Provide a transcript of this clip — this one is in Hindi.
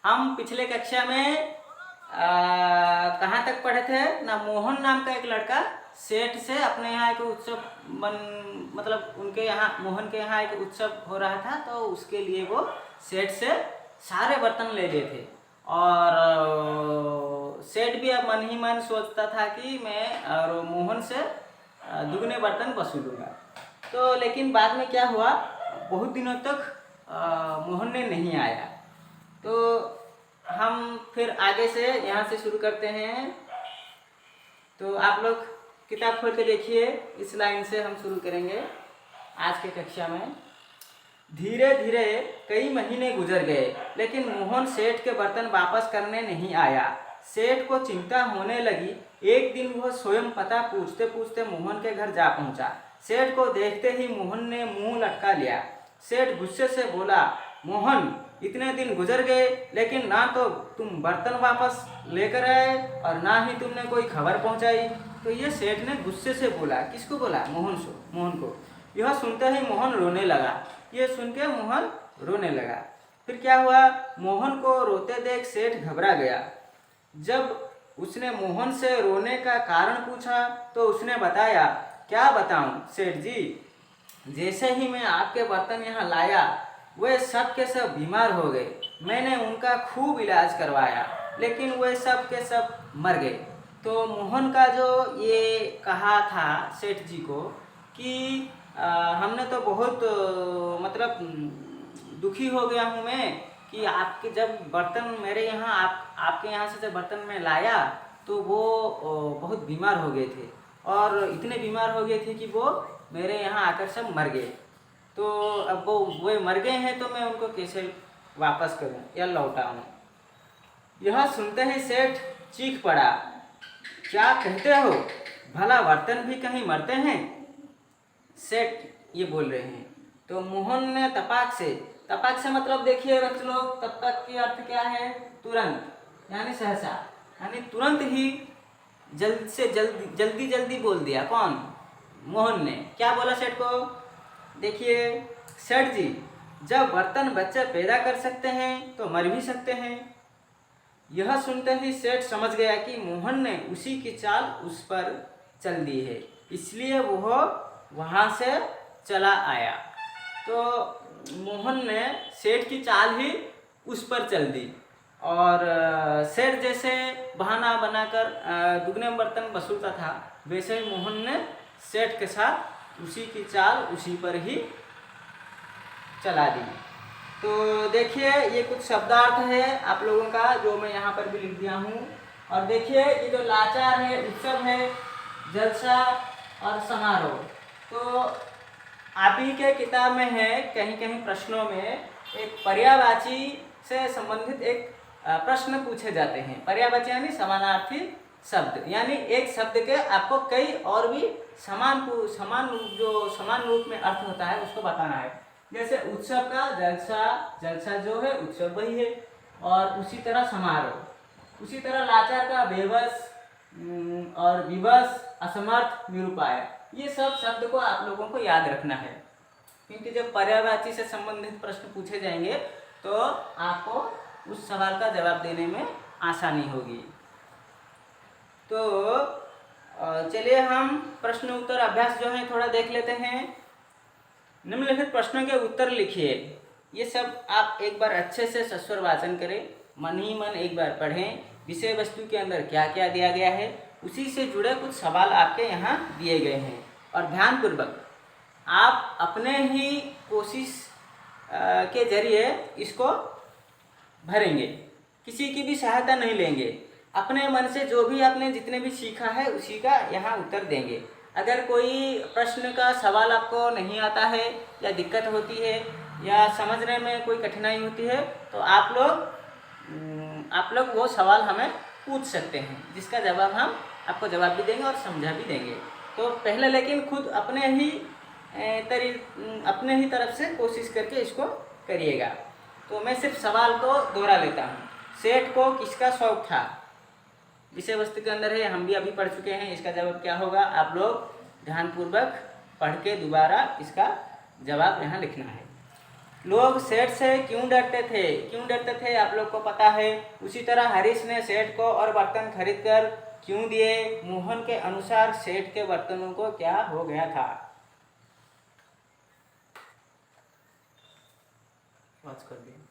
हम पिछले कक्षा में कहाँ तक पढ़े थे ना। मोहन नाम का एक लड़का सेठ से अपने यहाँ एक उत्सव मतलब उनके यहाँ मोहन के यहाँ एक उत्सव हो रहा था, तो उसके लिए वो सेठ से सारे बर्तन ले लिए थे। और सेठ भी अब मन ही मन सोचता था कि मैं और मोहन से दुगने बर्तन वसूलूंगा। तो लेकिन बाद में क्या हुआ, बहुत दिनों तक मोहन ने नहीं आया। तो हम फिर आगे से यहाँ से शुरू करते हैं। तो आप लोग किताब खोल के देखिए, इस लाइन से हम शुरू करेंगे आज के कक्षा में। धीरे धीरे कई महीने गुजर गए, लेकिन मोहन सेठ के बर्तन वापस करने नहीं आया। सेठ को चिंता होने लगी। एक दिन वह स्वयं पता पूछते पूछते मोहन के घर जा पहुंचा। सेठ को देखते ही मोहन ने मुंह लटका लिया। सेठ गुस्से से बोला, मोहन, इतने दिन गुजर गए लेकिन ना तो तुम बर्तन वापस लेकर आए और ना ही तुमने कोई खबर पहुंचाई। तो ये सेठ ने गुस्से से बोला। किसको बोला? मोहन को। यह सुनते ही मोहन रोने लगा। ये सुन के मोहन रोने लगा। फिर क्या हुआ, मोहन को रोते देख सेठ घबरा गया। जब उसने मोहन से रोने का कारण पूछा तो उसने बताया, क्या बताऊं सेठ जी, जैसे ही मैं आपके बर्तन यहाँ लाया वे सब के सब बीमार हो गए। मैंने उनका खूब इलाज करवाया, लेकिन वे सब के सब मर गए। तो मोहन का जो ये कहा था सेठ जी को कि हमने तो बहुत मतलब दुखी हो गया हूँ मैं कि आपके जब बर्तन मेरे यहाँ आपके यहाँ से जब बर्तन मैं लाया तो वो बहुत बीमार हो गए थे, और इतने बीमार हो गए थे कि वो मेरे यहाँ आकर सब मर गए। तो अब वो मर गए हैं तो मैं उनको कैसे वापस करूं या लौटाऊं। यह सुनते ही सेठ चीख पड़ा, क्या कहते हो, भला बर्तन भी कहीं मरते हैं? सेठ ये बोल रहे हैं। तो मोहन ने तपाक से मतलब देखिए बच्चे लोग, तपाक की अर्थ क्या है? तुरंत, यानी सहसा, यानी तुरंत ही जल्दी बोल दिया। कौन? मोहन ने। क्या बोला सेठ को? देखिए सेठ जी, जब बर्तन बच्चे पैदा कर सकते हैं तो मर भी सकते हैं। यह सुनते ही सेठ समझ गया कि मोहन ने उसी की चाल उस पर चल दी है, इसलिए वह वहाँ से चला आया। तो मोहन ने सेठ की चाल ही उस पर चल दी, और सेठ जैसे बहाना बनाकर दुगने बर्तन वसूलता था, वैसे ही मोहन ने सेठ के साथ उसी की चाल उसी पर ही चला दी। तो देखिए ये कुछ शब्दार्थ है आप लोगों का जो मैं यहाँ पर भी लिख दिया हूँ। और देखिए ये जो लाचार है, उत्सव है, जलसा और समारोह। तो आप ही के किताब में है, कहीं कहीं प्रश्नों में एक पर्यायवाची से संबंधित एक प्रश्न पूछे जाते हैं। पर्यायवाची यानी समानार्थी शब्द, यानी एक शब्द के आपको कई और भी समान रूप में अर्थ होता है उसको बताना है। जैसे उत्सव का जलसा जो है उत्सव वही है, और उसी तरह समारोह, उसी तरह लाचार का बेबस और विवश, असमर्थ, निरुपाय। ये सब शब्द को आप लोगों को याद रखना है, क्योंकि जब पर्यायवाची से संबंधित प्रश्न पूछे जाएंगे तो आपको उस सवाल का जवाब देने में आसानी होगी। तो चलिए हम प्रश्न उत्तर अभ्यास जो है थोड़ा देख लेते हैं। निम्नलिखित प्रश्नों के उत्तर लिखिए। ये सब आप एक बार अच्छे से सस्वर वाचन करें, मन ही मन एक बार पढ़ें, विषय वस्तु के अंदर क्या क्या दिया गया है उसी से जुड़े कुछ सवाल आपके यहाँ दिए गए हैं, और ध्यानपूर्वक आप अपने ही कोशिश के जरिए इसको भरेंगे, किसी की भी सहायता नहीं लेंगे। अपने मन से जो भी आपने जितने भी सीखा है उसी का यहाँ उत्तर देंगे। अगर कोई प्रश्न का सवाल आपको नहीं आता है या दिक्कत होती है या समझने में कोई कठिनाई होती है तो आप लोग वो सवाल हमें पूछ सकते हैं, जिसका जवाब हम आपको जवाब भी देंगे और समझा भी देंगे। तो पहले लेकिन खुद अपने ही तरफ से कोशिश करके इसको करिएगा। तो मैं सिर्फ सवाल को दोहरा लेता हूँ। सेठ को किसका शौक था? विषय वस्तु के अंदर है, हम भी अभी पढ़ चुके हैं। इसका जवाब क्या होगा? आप लोग ध्यानपूर्वक पढ़ के दोबारा इसका जवाब यहाँ लिखना है। लोग सेठ से क्यों डरते थे? क्यों डरते थे आप लोग को पता है। उसी तरह हरीश ने सेठ को और बर्तन खरीद कर क्यों दिए? मोहन के अनुसार सेठ के बर्तनों को क्या हो गया था? वाच कर दिया।